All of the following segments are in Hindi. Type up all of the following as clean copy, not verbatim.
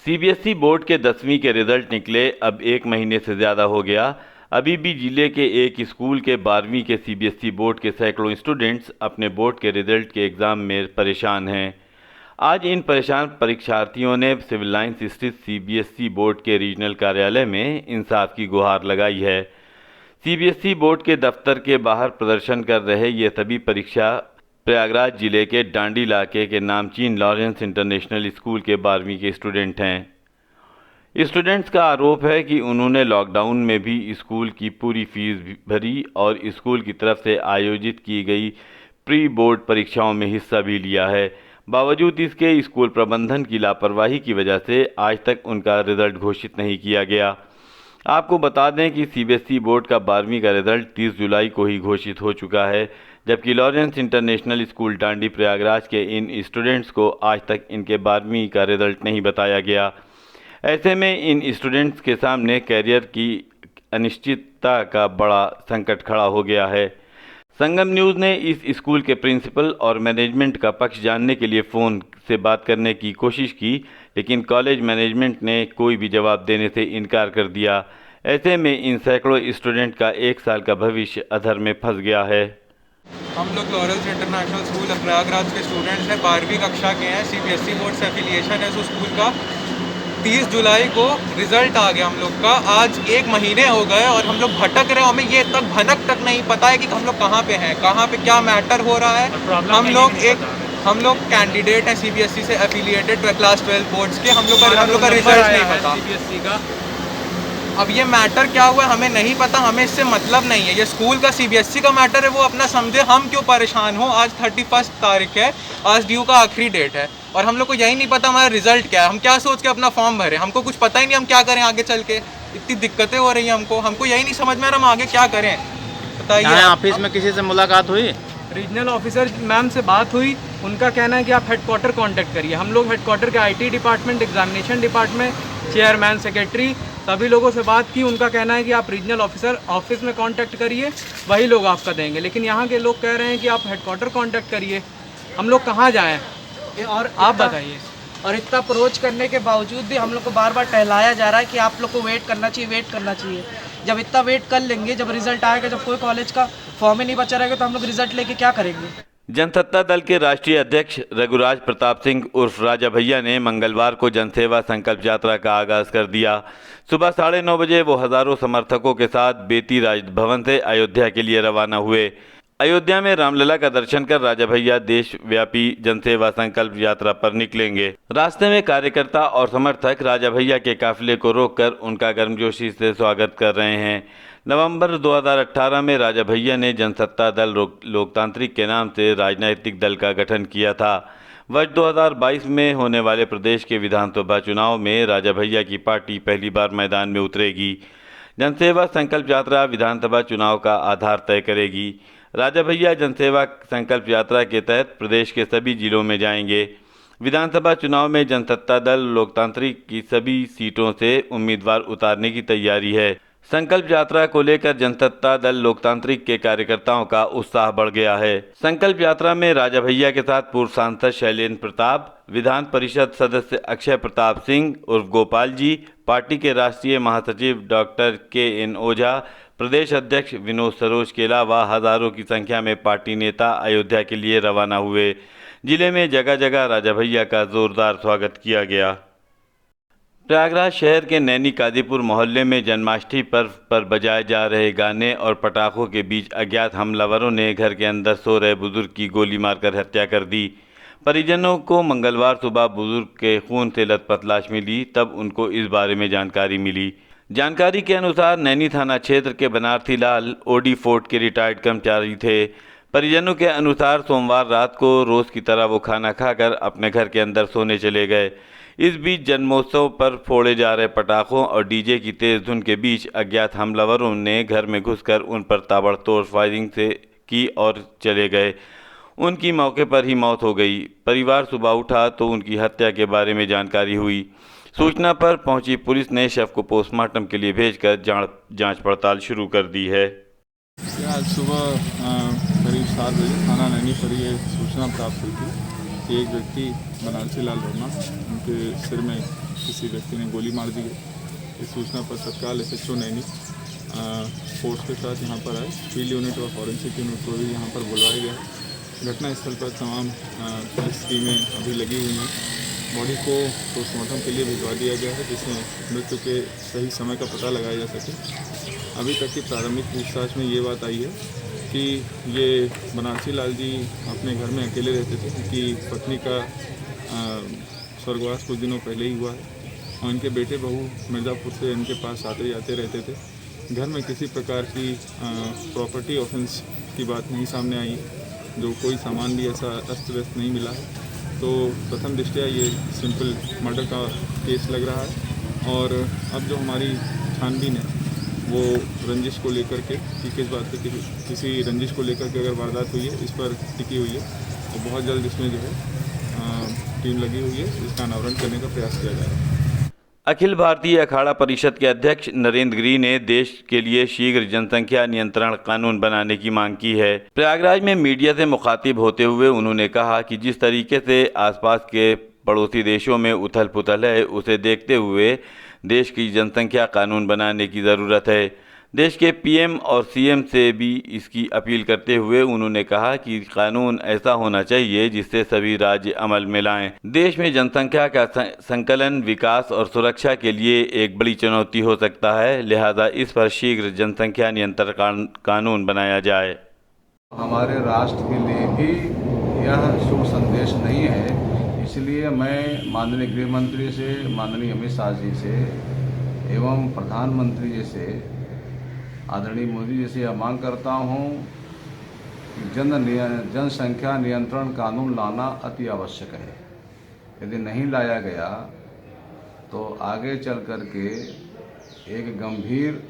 सीबीएसई बोर्ड के 10वीं के रिजल्ट निकले अब 1 महीने से ज़्यादा हो गया। अभी भी जिले के एक स्कूल के 12वीं के सीबीएसई बोर्ड के सैकड़ों स्टूडेंट्स अपने बोर्ड के रिजल्ट के एग्ज़ाम में परेशान हैं। आज इन परेशान परीक्षार्थियों ने सिविल लाइंस स्थित सीबीएसई बोर्ड के रीजनल कार्यालय में इंसाफ की गुहार लगाई है। सीबीएसई बोर्ड के दफ्तर के बाहर प्रदर्शन कर रहे ये सभी परीक्षा प्रयागराज जिले के डांडी इलाके के नामचीन लॉरेंस इंटरनेशनल स्कूल के 12वीं के स्टूडेंट हैं। स्टूडेंट्स का आरोप है कि उन्होंने लॉकडाउन में भी स्कूल की पूरी फीस भरी और स्कूल की तरफ से आयोजित की गई प्री बोर्ड परीक्षाओं में हिस्सा भी लिया है। बावजूद इसके स्कूल प्रबंधन की लापरवाही की वजह से आज तक उनका रिजल्ट घोषित नहीं किया गया। आपको बता दें कि सीबीएसई बोर्ड का 12वीं का रिजल्ट 30 जुलाई को ही घोषित हो चुका है, जबकि लॉरेंस इंटरनेशनल स्कूल डांडी प्रयागराज के इन स्टूडेंट्स को आज तक इनके 12वीं का रिजल्ट नहीं बताया गया। ऐसे में इन स्टूडेंट्स के सामने करियर की अनिश्चितता का बड़ा संकट खड़ा हो गया है। संगम न्यूज़ ने इस स्कूल के प्रिंसिपल और मैनेजमेंट का पक्ष जानने के लिए फ़ोन से बात करने की कोशिश की, लेकिन कॉलेज मैनेजमेंट ने कोई भी जवाब देने से इनकार कर दिया। ऐसे में इन सैकड़ों स्टूडेंट का 1 साल का भविष्य अधर में फंस गया है। हम लोग लॉरेंस इंटरनेशनल स्कूल प्रयागराज के स्टूडेंट्स हैं, 12वीं कक्षा के हैं। सीबीएसई बोर्ड से एफिलिएशन है उस स्कूल का। 30 जुलाई को रिजल्ट आ गया हम लोग का। आज 1 महीने हो गए और हम लोग भटक रहे हैं। हमें ये तक भनक तक नहीं पता है कि हम लोग कहाँ पे हैं, कहाँ पे क्या मैटर हो रहा है। हम लोग कैंडिडेट हैं सीबीएसई से एफिलिएटेड क्लास 12 बोर्ड्स के। हम लोग का रिजल्ट नहीं पता सीबीएसई का। अब ये मैटर क्या हुआ हमें नहीं पता, हमें इससे मतलब नहीं है। ये स्कूल का सीबीएसई का मैटर है, वो अपना समझे, हम क्यों परेशान हो। आज 31 तारीख है, आज ड्यू का आखिरी डेट है और हम लोग को यही नहीं पता हमारा रिजल्ट क्या है। हम क्या सोच के अपना फॉर्म भरें, हमको कुछ पता ही नहीं हम क्या करें आगे चल के। इतनी दिक्कतें हो रही हैं हमको यही नहीं समझ में आ रहा हम आगे क्या करें, बताइए। ऑफिस में किसी से मुलाकात हुई? रीजनल ऑफिसर मैम से बात हुई, उनका कहना है कि आप हेडक्वार्टर कांटेक्ट करिए। हम लोग हेडक्वार्टर के IT department, examination department, chairman, secretary, सभी लोगों से बात की। उनका कहना है कि आप रीजनल ऑफिसर ऑफिस में कांटेक्ट करिए, वही लोग आपका देंगे। लेकिन यहाँ के लोग कह रहे हैं कि आप हेडक्वार्टर कांटेक्ट करिए। हम लोग कहाँ जाएँ और आप बताइए। और इतना अप्रोच करने के बावजूद भी हम लोग को बार बार टहलाया जा रहा है कि आप लोग को वेट करना चाहिए। जब इतना वेट कर लेंगे, जब रिजल्ट आएगा, जब कोई कॉलेज का फॉर्म ही नहीं बचा रहेगा, तो हम लोग रिजल्ट लेके क्या करेंगे। जनसत्ता दल के राष्ट्रीय अध्यक्ष रघुराज प्रताप सिंह उर्फ राजा भैया ने मंगलवार को जनसेवा संकल्प यात्रा का आगाज कर दिया। सुबह 9:30 बजे वो हजारों समर्थकों के साथ बेती राजभवन से अयोध्या के लिए रवाना हुए। अयोध्या में रामलला का दर्शन कर राजा भैया देशव्यापी जनसेवा संकल्प यात्रा पर निकलेंगे। रास्ते में कार्यकर्ता और समर्थक राजा भैया के काफिले को रोककर उनका गर्मजोशी से स्वागत कर रहे हैं। नवंबर 2018 में राजा भैया ने जनसत्ता दल लोकतांत्रिक के नाम से राजनीतिक दल का गठन किया था। वर्ष 2022 में होने वाले प्रदेश के विधानसभा चुनाव में राजा भैया की पार्टी पहली बार मैदान में उतरेगी। जनसेवा संकल्प यात्रा विधानसभा चुनाव का आधार तय करेगी। राजा भैया जनसेवा संकल्प यात्रा के तहत प्रदेश के सभी जिलों में जाएंगे। विधानसभा चुनाव में जनसत्ता दल लोकतांत्रिक की सभी सीटों से उम्मीदवार उतारने की तैयारी है। संकल्प यात्रा को लेकर जनसत्ता दल लोकतांत्रिक के कार्यकर्ताओं का उत्साह बढ़ गया है। संकल्प यात्रा में राजा भैया के साथ पूर्व सांसद शैलेंद्र प्रताप, विधान परिषद सदस्य अक्षय प्रताप सिंह उर्फ गोपाल जी, पार्टी के राष्ट्रीय महासचिव डॉक्टर KN ओझा, प्रदेश अध्यक्ष विनोद सरोज के अलावा हजारों की संख्या में पार्टी नेता अयोध्या के लिए रवाना हुए। जिले में जगह जगह राजा भैया का जोरदार स्वागत किया गया। प्रयागराज शहर के नैनी कादीपुर मोहल्ले में जन्माष्टमी पर्व पर बजाए जा रहे गाने और पटाखों के बीच अज्ञात हमलावरों ने घर के अंदर सो रहे बुजुर्ग की गोली मारकर हत्या कर दी। परिजनों को मंगलवार सुबह बुजुर्ग के खून से लथपथ लाश मिली, तब उनको इस बारे में जानकारी मिली। जानकारी के अनुसार नैनी थाना क्षेत्र के बनारसी लाल ओडी फोर्ट के रिटायर्ड कर्मचारी थे। परिजनों के अनुसार सोमवार रात को रोज़ की तरह वो खाना खाकर अपने घर के अंदर सोने चले गए। इस बीच जन्मोत्सव पर फोड़े जा रहे पटाखों और डीजे की तेज धुन के बीच अज्ञात हमलावरों ने घर में घुसकर उन पर ताबड़तोड़ फायरिंग से की और चले गए। उनकी मौके पर ही मौत हो गई। परिवार सुबह उठा तो उनकी हत्या के बारे में जानकारी हुई। सूचना पर पहुंची पुलिस ने शव को पोस्टमार्टम के लिए भेजकर जांच पड़ताल शुरू कर दी है। आज सुबह करीब 7 बजे थाना नैनी पर ये सूचना प्राप्त हुई थी कि एक व्यक्ति बनारसी लाल वर्मा, उनके सिर में किसी व्यक्ति ने गोली मार दी है। इस सूचना पर तत्काल SHO नैनी फोर्स के साथ यहाँ पर आए। फील्ड यूनिट और फॉरेंसिक यूनिट को भी यहाँ पर बुलवाया गया है। घटनास्थल पर तमाम पुलिस टीमें अभी लगी हुई हैं। बॉडी को पोस्टमार्टम के लिए भिजवा दिया गया है, जिसमें मृत्यु के सही समय का पता लगाया जा सके। अभी तक की प्रारंभिक पूछताछ में ये बात आई है कि ये बनारसी लाल जी अपने घर में अकेले रहते थे। उनकी पत्नी का स्वर्गवास कुछ दिनों पहले ही हुआ है और इनके बेटे बहू मिर्ज़ापुर से इनके पास आते जाते रहते थे। घर में किसी प्रकार की प्रॉपर्टी ऑफेंस की बात नहीं सामने आई, जो कोई सामान भी ऐसा अस्त व्यस्त नहीं मिला है। तो प्रथम दृष्टया ये सिंपल मर्डर का केस लग रहा है और अब जो हमारी छानबीन है वो रंजिश को लेकर के कि किस बात पे किसी रंजिश को लेकर के अगर वारदात हुई है, इस पर टिकी हुई है और बहुत जल्द इसमें जो है टीम लगी हुई है, इसका अनावरण करने का प्रयास किया जा रहा है। अखिल भारतीय अखाड़ा परिषद के अध्यक्ष नरेंद्र गिरी ने देश के लिए शीघ्र जनसंख्या नियंत्रण कानून बनाने की मांग की है। प्रयागराज में मीडिया से मुखातिब होते हुए उन्होंने कहा कि जिस तरीके से आसपास के पड़ोसी देशों में उथल पुथल है, उसे देखते हुए देश की जनसंख्या कानून बनाने की ज़रूरत है। देश के PM और CM से भी इसकी अपील करते हुए उन्होंने कहा कि कानून ऐसा होना चाहिए जिससे सभी राज्य अमल में लाएं। देश में जनसंख्या का संकलन, विकास और सुरक्षा के लिए एक बड़ी चुनौती हो सकता है, लिहाजा इस पर शीघ्र जनसंख्या नियंत्रण कानून बनाया जाए। हमारे राष्ट्र के लिए भी यह शुभ संदेश नहीं है, इसलिए मैं माननीय गृह मंत्री से, माननीय अमित शाह जी से एवं प्रधानमंत्री जी से, आदरणीय मोदी जी से यह मांग करता हूँ कि जनसंख्या नियंत्रण कानून लाना अति आवश्यक है। यदि नहीं लाया गया तो आगे चल कर के एक गंभीर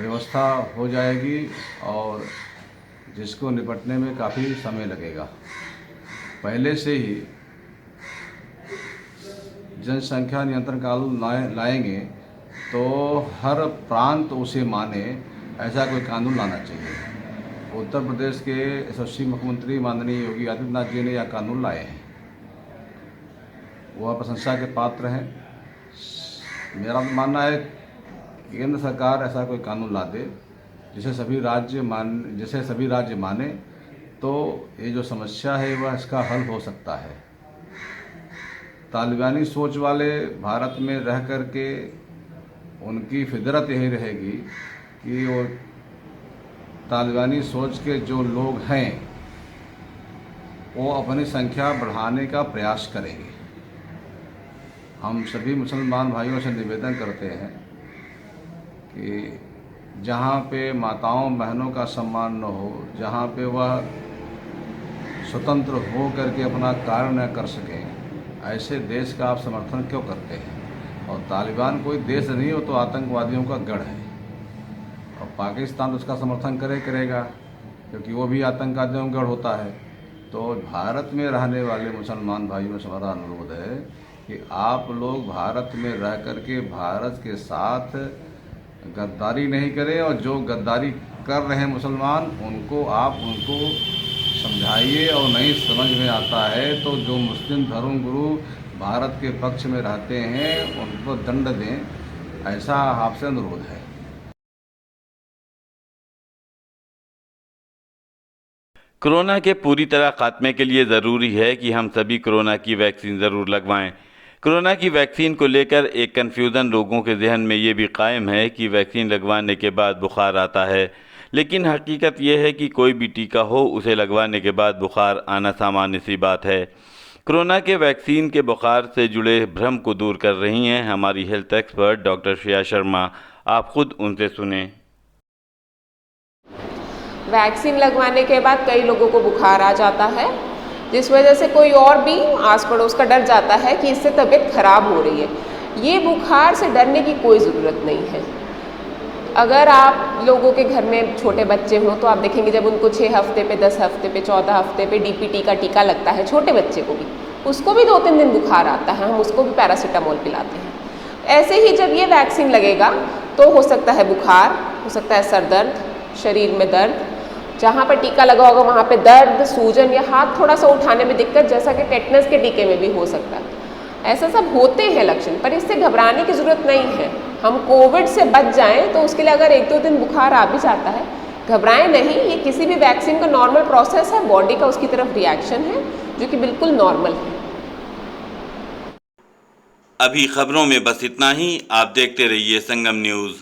व्यवस्था हो जाएगी और जिसको निपटने में काफ़ी समय लगेगा। पहले से ही जनसंख्या नियंत्रण कानून लाएंगे तो हर प्रांत उसे माने, ऐसा कोई कानून लाना चाहिए। उत्तर प्रदेश के यशस्वी मुख्यमंत्री माननीय योगी आदित्यनाथ जी ने यह कानून लाए हैं, वह प्रशंसा के पात्र हैं। मेरा मानना है कि केंद्र सरकार ऐसा कोई कानून ला दे जिसे सभी राज्य माने, तो ये जो समस्या है वह इसका हल हो सकता है। तालिबानी सोच वाले भारत में रह कर के उनकी फितरत यही रहेगी कि वो तालिबानी सोच के जो लोग हैं वो अपनी संख्या बढ़ाने का प्रयास करेंगे। हम सभी मुसलमान भाइयों से निवेदन करते हैं कि जहाँ पे माताओं बहनों का सम्मान न हो, जहाँ पे वह स्वतंत्र हो करके अपना कार्य न कर सकें, ऐसे देश का आप समर्थन क्यों करते हैं? और तालिबान कोई देश नहीं हो, तो आतंकवादियों का गढ़ है और पाकिस्तान उसका समर्थन करेगा क्योंकि वो भी आतंकवादियों का गढ़ होता है। तो भारत में रहने वाले मुसलमान भाइयों से हमारा अनुरोध है कि आप लोग भारत में रह कर के भारत के साथ गद्दारी नहीं करें और जो गद्दारी कर रहे हैं मुसलमान उनको समझाइए और नहीं समझ में आता है तो जो मुस्लिम धर्मगुरु भारत के पक्ष में रहते हैं उनको दंड दें, ऐसा आपसे अनुरोध है। कोरोना के पूरी तरह खात्मे के लिए ज़रूरी है कि हम सभी कोरोना की वैक्सीन ज़रूर लगवाएं। कोरोना की वैक्सीन को लेकर एक कन्फ्यूज़न लोगों के जहन में ये भी कायम है कि वैक्सीन लगवाने के बाद बुखार आता है, लेकिन हकीकत यह है कि कोई भी टीका हो उसे लगवाने के बाद बुखार आना सामान्य सी बात है। कोरोना के वैक्सीन के बुखार से जुड़े भ्रम को दूर कर रही हैं हमारी health expert doctor Shreya Sharma. आप खुद उनसे सुने। वैक्सीन लगवाने के बाद कई लोगों को बुखार आ जाता है, जिस वजह से कोई और भी आस पड़ोस का डर जाता है कि इससे तबीयत खराब हो रही है। ये बुखार से डरने की कोई ज़रूरत नहीं है। अगर आप लोगों के घर में छोटे बच्चे हों तो आप देखेंगे जब उनको 6 हफ्ते पे, 10 हफ्ते पे, 14 हफ्ते पे DPT का टीका लगता है, छोटे बच्चे को भी, उसको भी 2-3 दिन बुखार आता है, हम उसको भी पैरासीटामोल पिलाते हैं। ऐसे ही जब ये वैक्सीन लगेगा तो हो सकता है बुखार, हो सकता है सर दर्द, शरीर में दर्द, जहाँ पर टीका लगा होगा वहाँ पे दर्द, सूजन या हाथ थोड़ा सा उठाने में दिक्कत, जैसा कि टेटनस के टीके में भी हो सकता है। ऐसा सब होते हैं लक्षण, पर इससे घबराने की ज़रूरत नहीं है। हम कोविड से बच जाएं तो उसके लिए अगर 1-2 दिन बुखार आ भी जाता है, घबराएं नहीं। ये किसी भी वैक्सीन का नॉर्मल प्रोसेस है, बॉडी का उसकी तरफ रिएक्शन है जो कि बिल्कुल नॉर्मल है। अभी खबरों में बस इतना ही। आप देखते रहिए संगम न्यूज़।